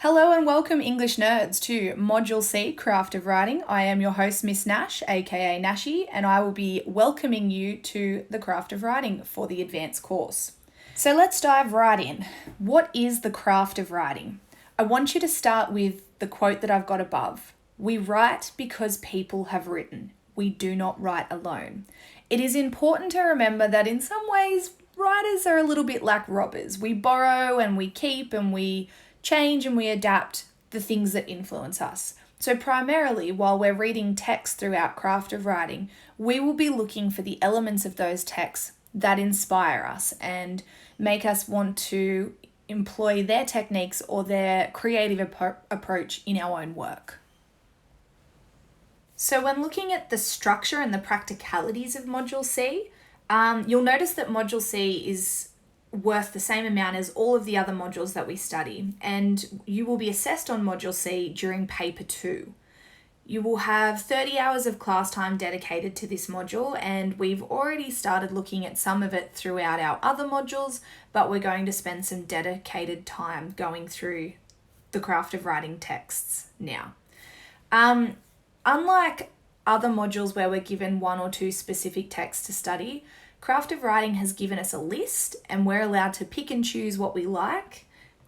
Hello and welcome English nerds to Module C, Craft of Writing. I am your host Miss Nash, aka Nashy, and I will be welcoming you to the Craft of Writing for the advanced course. So let's dive right in. What is the craft of writing? I want you to start with the quote that I've got above. We write because people have written. We do not write alone. It is important to remember that in some ways, writers are a little bit like robbers. We borrow and we keep and we change and we adapt the things that influence us. So primarily, while we're reading text throughout Craft of Writing, we will be looking for the elements of those texts that inspire us and make us want to employ their techniques or their creative approach in our own work. So when looking at the structure and the practicalities of Module C, you'll notice that Module C is worth the same amount as all of the other modules that we study, and you will be assessed on Module C during Paper 2. You will have 30 hours of class time dedicated to this module, and we've already started looking at some of it throughout our other modules, but we're going to spend some dedicated time going through the Craft of Writing texts now. Unlike other modules where we're given one or two specific texts to study, Craft of Writing has given us a list and we're allowed to pick and choose what we like,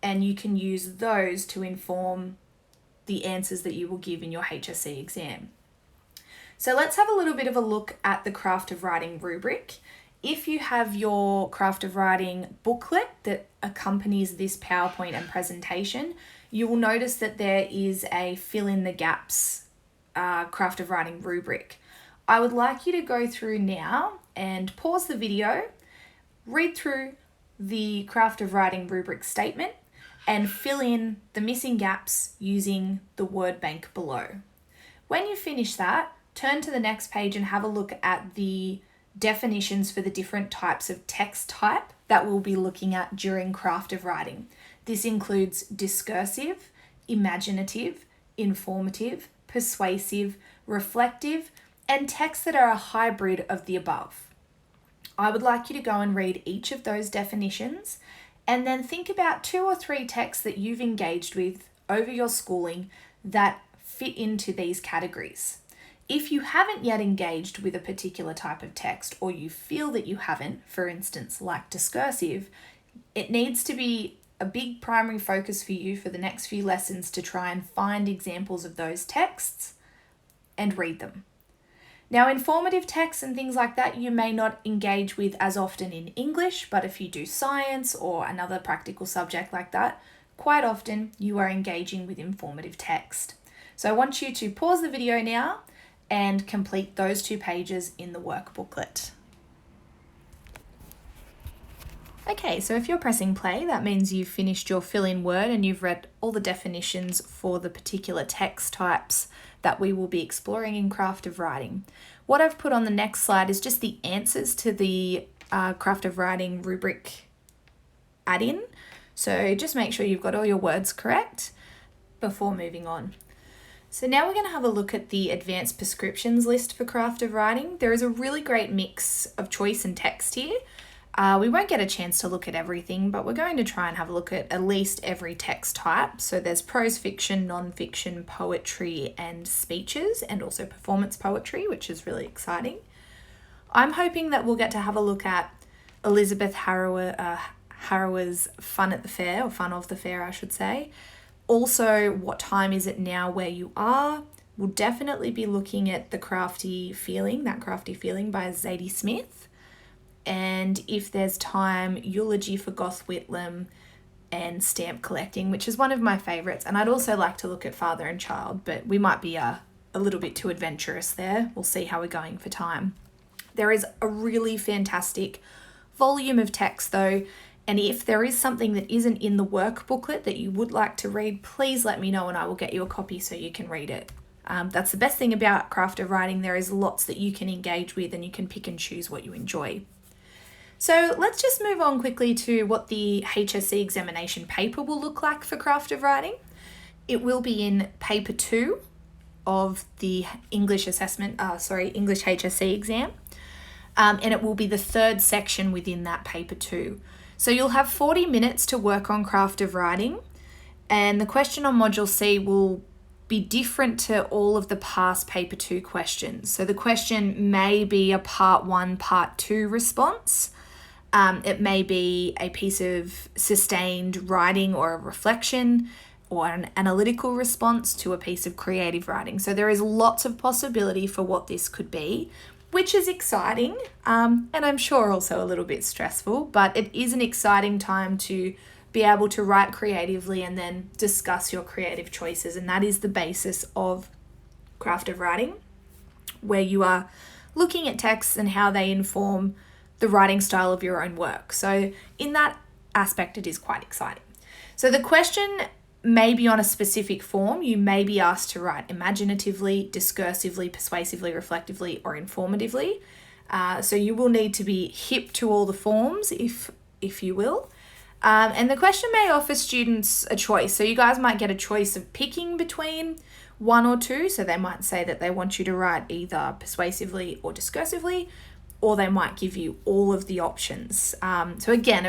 and you can use those to inform the answers that you will give in your HSC exam. So let's have a little bit of a look at the Craft of Writing rubric. If you have your Craft of Writing booklet that accompanies this PowerPoint and presentation, you will notice that there is a fill in the gaps Craft of Writing rubric. I would like you to go through now and pause the video, read through the Craft of Writing rubric statement, and fill in the missing gaps using the word bank below. When you finish that, turn to the next page and have a look at the definitions for the different types of text type that we'll be looking at during Craft of Writing. This includes discursive, imaginative, informative, persuasive, reflective, and texts that are a hybrid of the above. I would like you to go and read each of those definitions and then think about 2 or 3 texts that you've engaged with over your schooling that fit into these categories. If you haven't yet engaged with a particular type of text, or you feel that you haven't, for instance, like discursive, it needs to be a big primary focus for you for the next few lessons to try and find examples of those texts and read them. Now, informative texts and things like that you may not engage with as often in English, but if you do science or another practical subject like that, quite often you are engaging with informative text. So I want you to pause the video now and complete those 2 pages in the workbooklet. Okay, so if you're pressing play, that means you've finished your fill-in word and you've read all the definitions for the particular text types that we will be exploring in Craft of Writing. What I've put on the next slide is just the answers to the Craft of Writing rubric add-in. So just make sure you've got all your words correct before moving on. So now we're going to have a look at the advanced prescriptions list for Craft of Writing. There is a really great mix of choice and text here. We won't get a chance to look at everything, but we're going to try and have a look at least every text type. So there's prose fiction, non-fiction, poetry, and speeches, and also performance poetry, which is really exciting. I'm hoping that we'll get to have a look at Elizabeth Harrower's Fun at the Fair, or Fun of the Fair, I should say. Also, What Time Is It Now, Where You Are. We'll definitely be looking at The Crafty Feeling, That Crafty Feeling by Zadie Smith. And if there's time, Eulogy for Goth Whitlam and Stamp Collecting, which is one of my favourites. And I'd also like to look at Father and Child, but we might be a little bit too adventurous there. We'll see how we're going for time. There is a really fantastic volume of text though, and if there is something that isn't in the work booklet that you would like to read, please let me know and I will get you a copy so you can read it. That's the best thing about Craft of Writing. There is lots that you can engage with and you can pick and choose what you enjoy. So let's just move on quickly to what the HSC examination paper will look like for Craft of Writing. It will be in paper 2 of the English HSC exam. And it will be the 3rd section within that paper 2. So you'll have 40 minutes to work on Craft of Writing. And the question on Module C will be different to all of the past Paper 2 questions. So the question may be a Part 1, Part 2 response. It may be a piece of sustained writing or a reflection or an analytical response to a piece of creative writing. So there is lots of possibility for what this could be, which is exciting, and I'm sure also a little bit stressful, but it is an exciting time to be able to write creatively and then discuss your creative choices. And that is the basis of craft of writing, where you are looking at texts and how they inform the writing style of your own work. So in that aspect, it is quite exciting. So the question may be on a specific form. You may be asked to write imaginatively, discursively, persuasively, reflectively, or informatively. So you will need to be hip to all the forms, if you will. And the question may offer students a choice. So you guys might get a choice of picking between one or two. So they might say that they want you to write either persuasively or discursively, or they might give you all of the options. So again,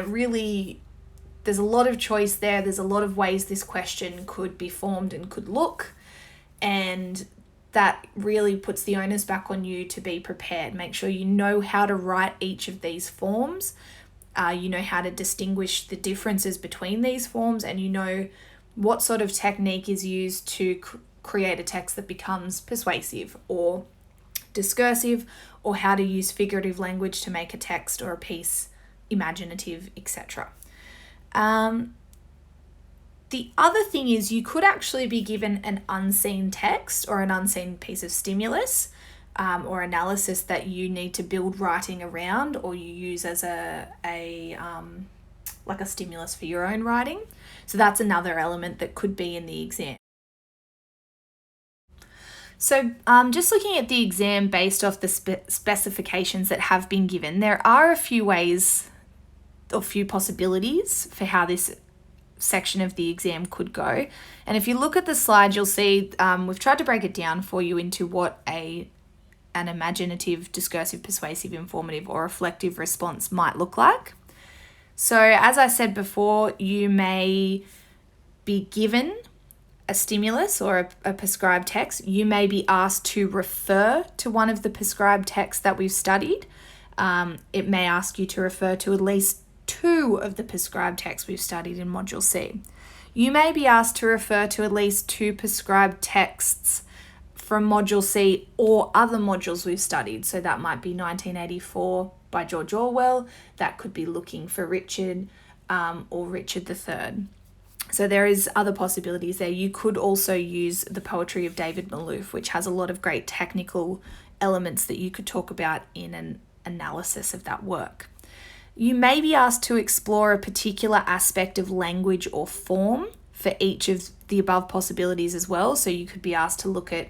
there's a lot of choice there. There's a lot of ways this question could be formed and could look. And that really puts the onus back on you to be prepared. Make sure you know how to write each of these forms. You know how to distinguish the differences between these forms, and you know what sort of technique is used to create a text that becomes persuasive or discursive, or how to use figurative language to make a text or a piece imaginative, etc. The other thing is you could actually be given an unseen text or an unseen piece of stimulus or analysis that you need to build writing around, or you use as like a stimulus for your own writing. So that's another element that could be in the exam. So just looking at the exam based off the specifications that have been given, there are a few ways or few possibilities for how this section of the exam could go. And if you look at the slide, you'll see we've tried to break it down for you into what an imaginative, discursive, persuasive, informative, or reflective response might look like. So as I said before, you may be given a stimulus or a prescribed text. You may be asked to refer to one of the prescribed texts that we've studied. It may ask you to refer to at least two of the prescribed texts we've studied in Module C. You may be asked to refer to at least two prescribed texts from Module C or other modules we've studied. So that might be 1984 by George Orwell. That could be Looking for Richard or Richard III. So there is other possibilities there. You could also use the poetry of David Malouf, which has a lot of great technical elements that you could talk about in an analysis of that work. You may be asked to explore a particular aspect of language or form for each of the above possibilities as well. So you could be asked to look at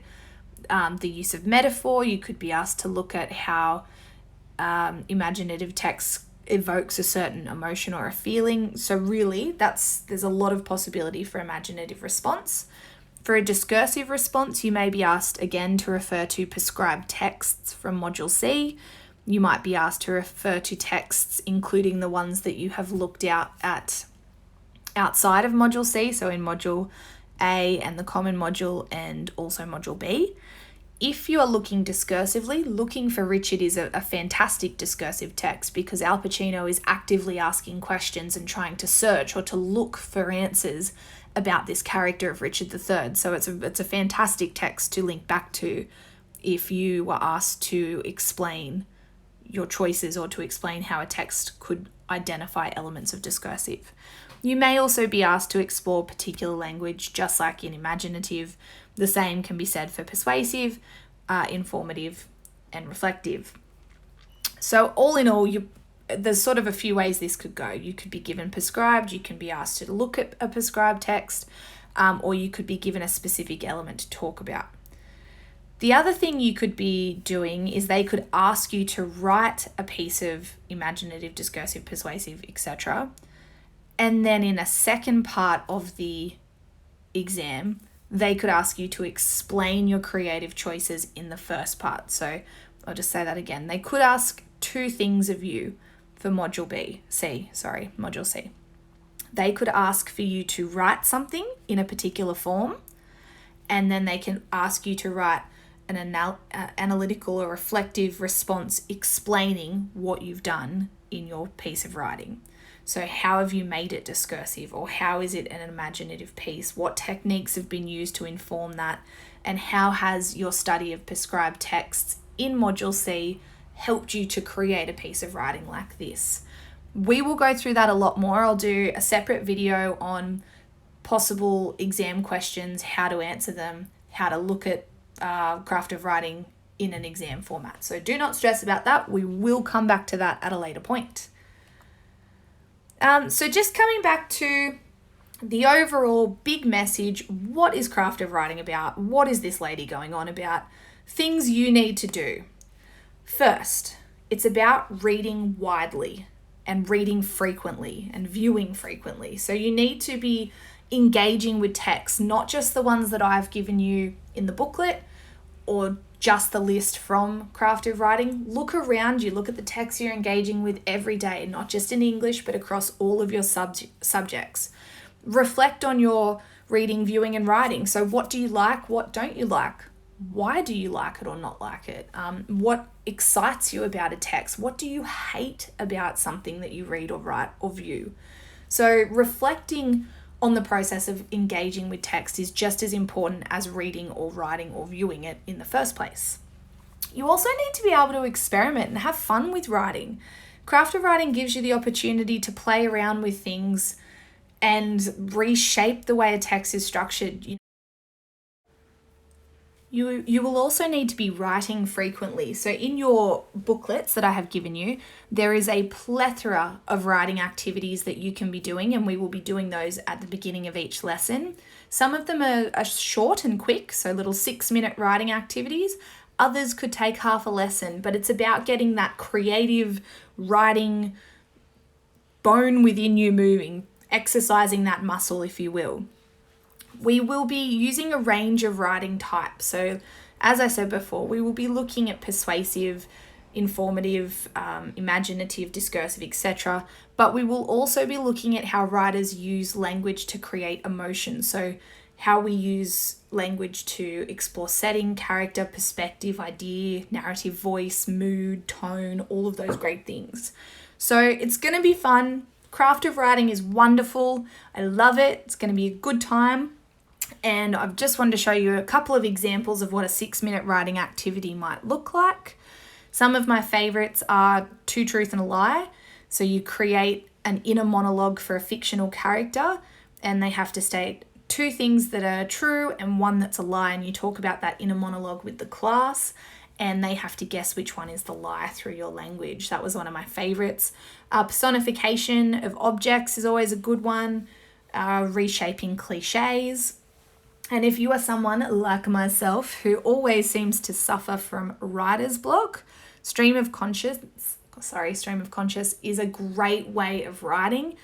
the use of metaphor. You could be asked to look at how imaginative text evokes a certain emotion or a feeling. So really, there's a lot of possibility for imaginative response. For a discursive response, you may be asked again to refer to prescribed texts from Module C. You might be asked to refer to texts including the ones that you have looked at outside of Module C, so in Module A and the Common Module and also Module B. If you are looking discursively, Looking for Richard is a fantastic discursive text because Al Pacino is actively asking questions and trying to search or to look for answers about this character of Richard III. So it's a fantastic text to link back to if you were asked to explain your choices or to explain how a text could identify elements of discursive. You may also be asked to explore particular language, just like in imaginative. The same can be said for persuasive, informative, and reflective. So all in all, there's sort of a few ways this could go. You could be given prescribed, you can be asked to look at a prescribed text, or you could be given a specific element to talk about. The other thing you could be doing is they could ask you to write a piece of imaginative, discursive, persuasive, etc. And then in a second part of the exam, they could ask you to explain your creative choices in the first part. So I'll just say that again. They could ask two things of you for Module C. They could ask for you to write something in a particular form, and then they can ask you to write an analytical or reflective response explaining what you've done in your piece of writing. So how have you made it discursive, or how is it an imaginative piece? What techniques have been used to inform that? And how has your study of prescribed texts in Module C helped you to create a piece of writing like this? We will go through that a lot more. I'll do a separate video on possible exam questions, how to answer them, how to look at craft of writing in an exam format. So do not stress about that. We will come back to that at a later point. So just coming back to the overall big message, what is craft of writing about? What is this lady going on about? Things you need to do. First, it's about reading widely and reading frequently and viewing frequently. So you need to be engaging with texts, not just the ones that I've given you in the booklet or just the list from Craft of Writing. Look around you, look at the texts you're engaging with every day, not just in English, but across all of your subjects. Reflect on your reading, viewing, and writing. So what do you like? What don't you like? Why do you like it or not like it? What excites you about a text? What do you hate about something that you read or write or view? So reflecting on the process of engaging with text is just as important as reading or writing or viewing it in the first place. You also need to be able to experiment and have fun with writing. Craft of writing gives you the opportunity to play around with things and reshape the way a text is structured. You will also need to be writing frequently. So in your booklets that I have given you, there is a plethora of writing activities that you can be doing, and we will be doing those at the beginning of each lesson. Some of them are short and quick, so little 6-minute writing activities. Others could take half a lesson, but it's about getting that creative writing bone within you moving, exercising that muscle, if you will. We will be using a range of writing types. So as I said before, we will be looking at persuasive, informative, imaginative, discursive, etc. But we will also be looking at how writers use language to create emotion. So how we use language to explore setting, character, perspective, idea, narrative, voice, mood, tone, all of those great things. So it's going to be fun. Craft of writing is wonderful. I love it. It's going to be a good time. And I've just wanted to show you a couple of examples of what a 6-minute writing activity might look like. Some of my favorites are Two Truth and a Lie. So you create an inner monologue for a fictional character, and they have to state 2 things that are true and 1 that's a lie, and you talk about that inner monologue with the class, and they have to guess which one is the lie through your language. That was one of my favorites. Personification of objects is always a good one. Reshaping cliches. And if you are someone like myself who always seems to suffer from writer's block, stream of conscious is a great way of writing.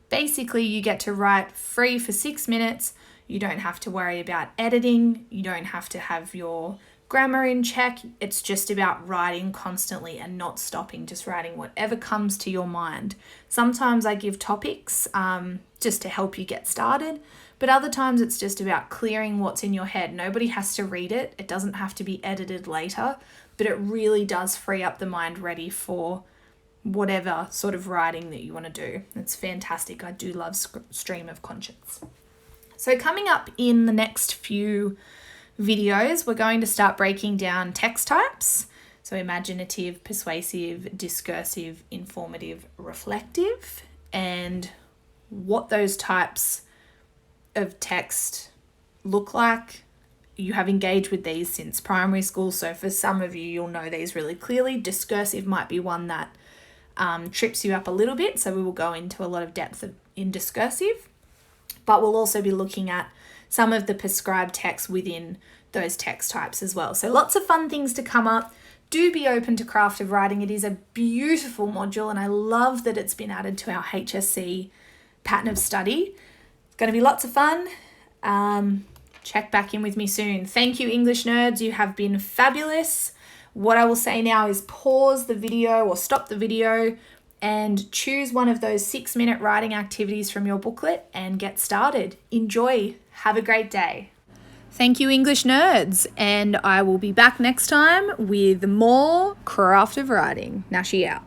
Basically, you get to write free for 6 minutes. You don't have to worry about editing. You don't have to have your grammar in check. It's just about writing constantly and not stopping, just writing whatever comes to your mind. Sometimes I give topics just to help you get started, but other times it's just about clearing what's in your head. Nobody has to read it. It doesn't have to be edited later, but it really does free up the mind ready for whatever sort of writing that you want to do. It's fantastic. I do love stream of conscience. So coming up in the next few videos, we're going to start breaking down text types. So imaginative, persuasive, discursive, informative, reflective, and what those types of text look like. You have engaged with these since primary school, so for some of you, you'll know these really clearly. Discursive might be one that trips you up a little bit, so we will go into a lot of depth in discursive, but we'll also be looking at some of the prescribed text within those text types as well. So lots of fun things to come up. Do be open to Craft of Writing. It is a beautiful module, and I love that it's been added to our HSC pattern of study. It's going to be lots of fun. Check back in with me soon. Thank you, English nerds. You have been fabulous. What I will say now is pause the video or stop the video and choose one of those 6-minute writing activities from your booklet and get started. Enjoy. Have a great day. Thank you, English nerds, and I will be back next time with more craft of writing. Nashy out.